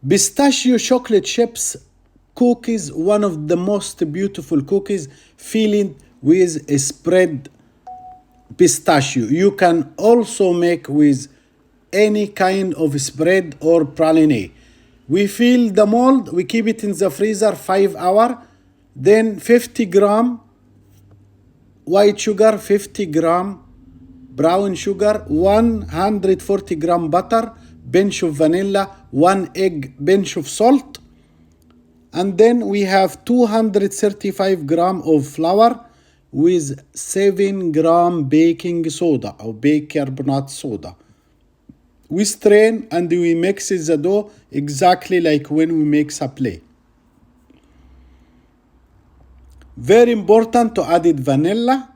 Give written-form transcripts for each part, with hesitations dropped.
Pistachio chocolate chips cookies, one of the most beautiful cookies, filling with a spread pistachio. You can also make with any kind of spread or praline. We fill the mold, we keep it in the freezer 5 hours, then 50 gram white sugar, 50 gram brown sugar, 140 gram butter, pinch of vanilla, 1 egg, pinch of salt, and then we have 235 gram of flour with 7 gram baking soda or bicarbonate soda. We strain and we mix the dough exactly like when we make supplé. Very important to add it vanilla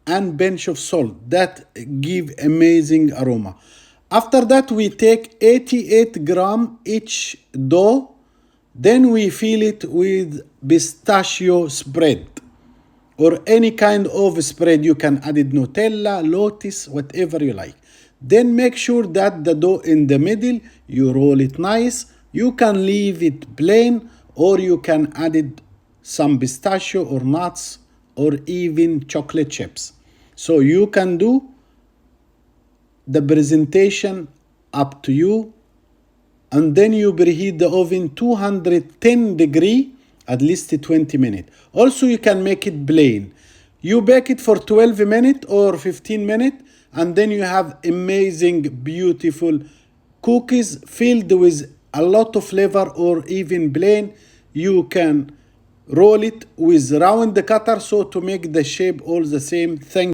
and pinch of salt that give amazing aroma. After that we take 88 gram each dough, then we fill it with pistachio spread or any kind of spread. You can add it Nutella, Lotus, whatever you like. Then make sure that the dough in the middle, you roll it nice. You can leave it plain or you can add it some pistachio or nuts or even chocolate chips. So you can do the presentation up to you. And then you preheat the oven 210 degree at least 20 minutes. Also you can make it plain. You bake it for 12 minutes or 15 minutes and then you have amazing beautiful cookies filled with a lot of flavor, or even plain. You can roll it with round the cutter so to make the shape all the same. Thank